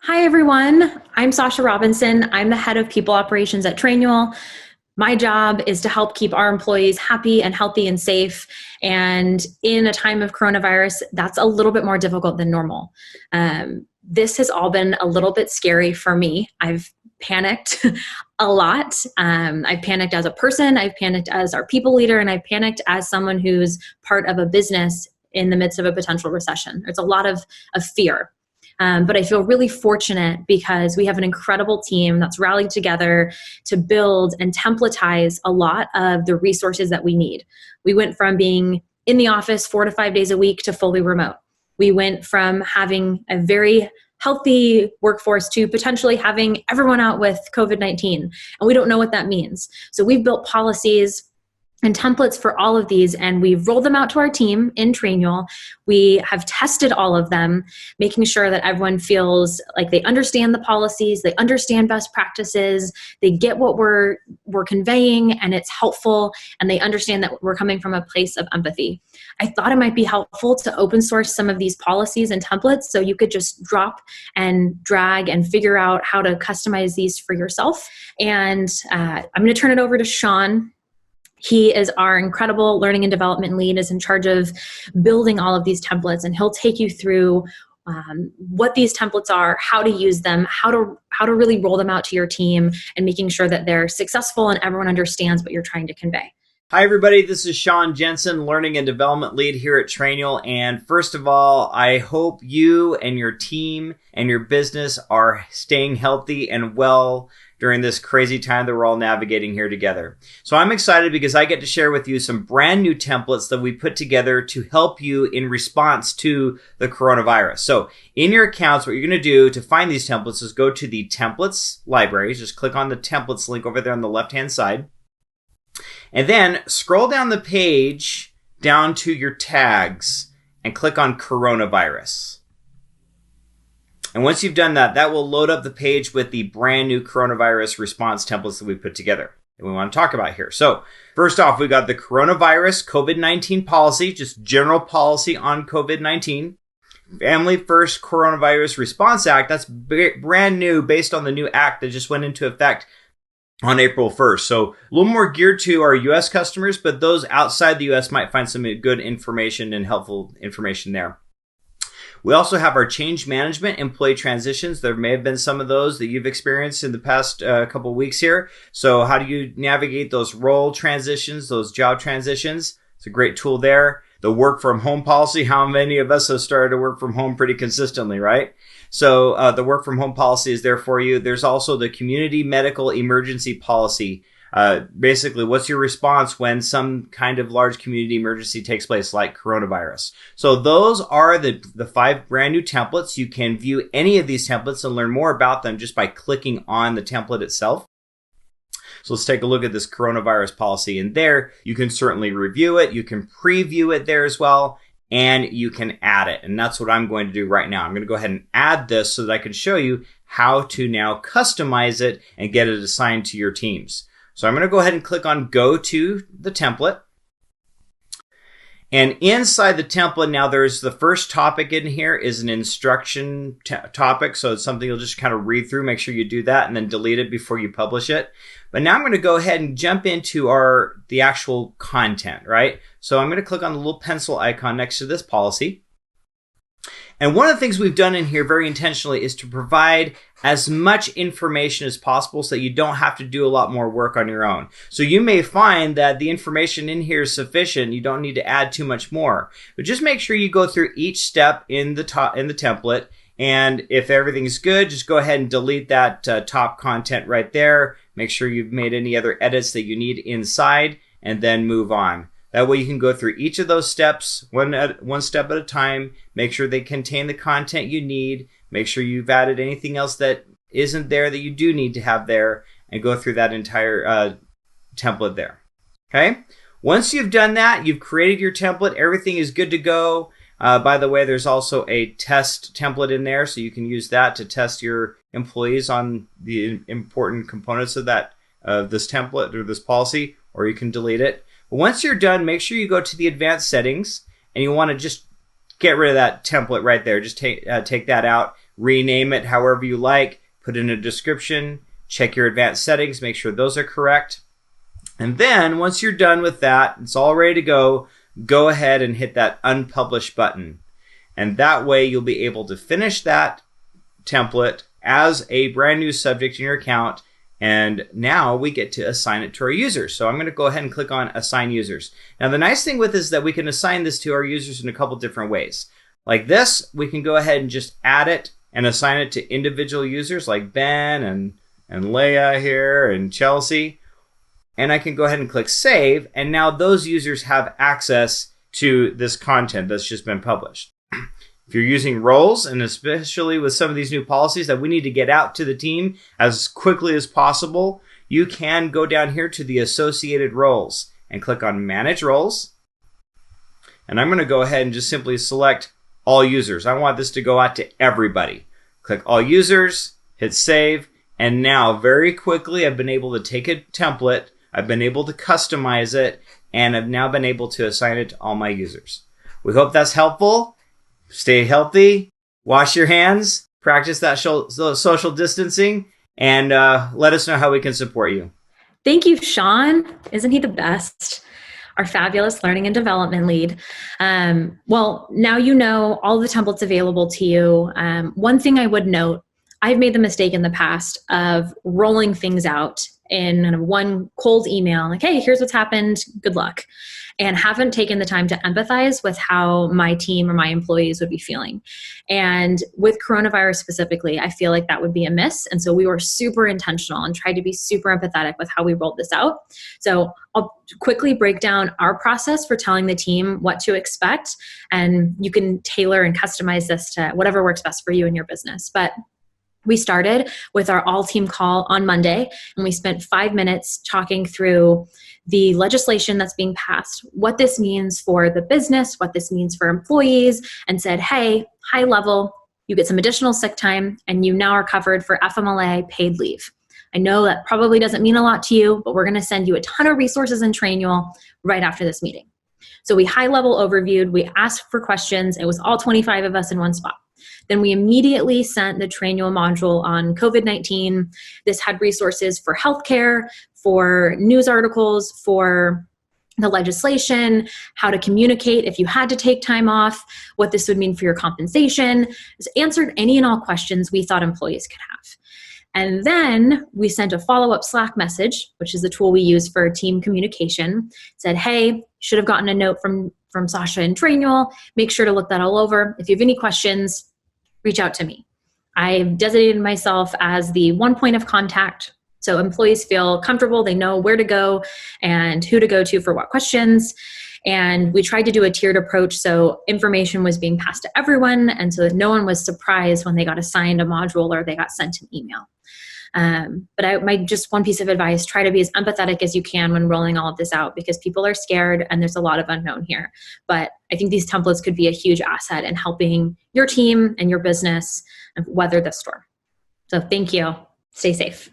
Hi, everyone. I'm Sasha Robinson. I'm the head of people operations at Trainual. My job is to help keep our employees happy and healthy and safe. And in a time of coronavirus, that's a little bit more difficult than normal. This has all been a little bit scary for me. I've panicked a lot. I've panicked as a person, I've panicked as our people leader, and I've panicked as someone who's part of a business in the midst of a potential recession. There's a lot of fear. But I feel really fortunate because we have an incredible team that's rallied together to build and templatize a lot of the resources that we need. We went from being in the office 4 to 5 days a week to fully remote. We went from having a very healthy workforce to potentially having everyone out with COVID-19. And we don't know what that means. So we've built policies and templates for all of these, and we've rolled them out to our team in Trainual. We have tested all of them, making sure that everyone feels like they understand the policies, they understand best practices, they get what we're conveying, and it's helpful, and they understand that we're coming from a place of empathy. I thought it might be helpful to open source some of these policies and templates so you could just drop and drag and figure out how to customize these for yourself. And I'm going to turn it over to Shawn. He is our incredible learning and development lead, is in charge of building all of these templates, and he'll take you through what these templates are, how to use them, how to really roll them out to your team, and making sure that they're successful and everyone understands what you're trying to convey. Hi everybody, this is Shawn Jensen, Learning and Development Lead here at Trainual. And first of all, I hope you and your team and your business are staying healthy and well during this crazy time that we're all navigating here together. So I'm excited because I get to share with you some brand new templates that we put together to help you in response to the coronavirus. So in your accounts, what you're going to do to find these templates is go to the templates library. Just click on the templates link over there on the left-hand side. And then scroll down the page down to your tags and click on coronavirus. And once you've done that, that will load up the page with the brand new coronavirus response templates that we put together and we want to talk about here. So first off, we got the coronavirus COVID-19 policy, just general policy on COVID-19. Family First Coronavirus Response Act, that's brand new based on the new act that just went into effect on April 1st. So a little more geared to our U.S. customers, but those outside the U.S. might find some good information and helpful information there. We also have our change management, employee transitions. There may have been some of those that you've experienced in the past couple of weeks here. So how do you navigate those role transitions, those job transitions? It's a great tool there. The work from home policy. How many of us have started to work from home pretty consistently, right? So the work from home policy is there for you. There's also the community medical emergency policy. Basically, what's your response when some kind of large community emergency takes place, like coronavirus? So those are the 5 brand new templates. You can view any of these templates and learn more about them just by clicking on the template itself. So let's take a look at this coronavirus policy. And there, you can certainly review it. You can preview it there as well. And you can add it. And that's what I'm going to do right now. I'm going to go ahead and add this so that I can show you how to now customize it and get it assigned to your teams. So I'm going to go ahead and click on Go to the template. And inside the template, now there's the first topic in here is an instruction topic. So it's something you'll just kind of read through. Make sure you do that and then delete it before you publish it. But now I'm going to go ahead and jump into the actual content, right? So I'm going to click on the little pencil icon next to this policy. And one of the things we've done in here very intentionally is to provide as much information as possible so that you don't have to do a lot more work on your own. So you may find that the information in here is sufficient. You don't need to add too much more. But just make sure you go through each step in the template. And if everything's good, just go ahead and delete that top content right there. Make sure you've made any other edits that you need inside and then move on. That way you can go through each of those steps, one step at a time, make sure they contain the content you need, make sure you've added anything else that isn't there that you do need to have there, and go through that entire template there. Okay? Once you've done that, you've created your template, everything is good to go. By the way, there's also a test template in there, so you can use that to test your employees on the important components of this template or this policy, or you can delete it. But once you're done, make sure you go to the advanced settings, and you want to just get rid of that template right there. Just take that out. rename it however you like, put in a description, check your advanced settings, make sure those are correct. And then once you're done with that, it's all ready to go, go ahead and hit that unpublish button. And that way you'll be able to finish that template as a brand new subject in your account. And now we get to assign it to our users. So I'm going to go ahead and click on Assign Users. Now the nice thing with this is that we can assign this to our users in a couple different ways. Like this, we can go ahead and just add it and assign it to individual users like Ben and Leah here and Chelsea. And I can go ahead and click Save. And now those users have access to this content that's just been published. If you're using roles, and especially with some of these new policies that we need to get out to the team as quickly as possible, you can go down here to the associated roles and click on Manage Roles. And I'm going to go ahead and just simply select All Users. I want this to go out to everybody. Click All Users, hit Save, and now very quickly I've been able to take a template, I've been able to customize it, and I've now been able to assign it to all my users. We hope that's helpful. Stay healthy, wash your hands, practice that social distancing, and let us know how we can support you. Thank you, Shawn. Isn't he the best? Our fabulous learning and development lead. Well, now you know all the templates available to you. One thing I would note, I've made the mistake in the past of rolling things out in one cold email, like, hey, here's what's happened, good luck, and haven't taken the time to empathize with how my team or my employees would be feeling. And with coronavirus specifically, I feel like that would be a miss. And so we were super intentional and tried to be super empathetic with how we rolled this out. So I'll quickly break down our process for telling the team what to expect, and you can tailor and customize this to whatever works best for you and your business. But we started with our all-team call on Monday, and we spent 5 minutes talking through the legislation that's being passed, what this means for the business, what this means for employees, and said, hey, high level, you get some additional sick time, and you now are covered for FMLA paid leave. I know that probably doesn't mean a lot to you, but we're going to send you a ton of resources in Trainual right after this meeting. So we high-level overviewed, we asked for questions, it was all 25 of us in one spot. Then we immediately sent the Trainual module on COVID-19. This had resources for healthcare, for news articles, for the legislation, how to communicate if you had to take time off, what this would mean for your compensation. This answered any and all questions we thought employees could have. And then we sent a follow-up Slack message, which is the tool we use for team communication. Said, hey, should have gotten a note from Sasha and Trainual. Make sure to look that all over. If you have any questions, reach out to me. I've designated myself as the one point of contact, so employees feel comfortable, they know where to go and who to go to for what questions. And we tried to do a tiered approach, so information was being passed to everyone, and so that no one was surprised when they got assigned a module or they got sent an email. But my just one piece of advice, try to be as empathetic as you can when rolling all of this out, because people are scared and there's a lot of unknown here. But I think these templates could be a huge asset in helping your team and your business weather the storm. So thank you. Stay safe.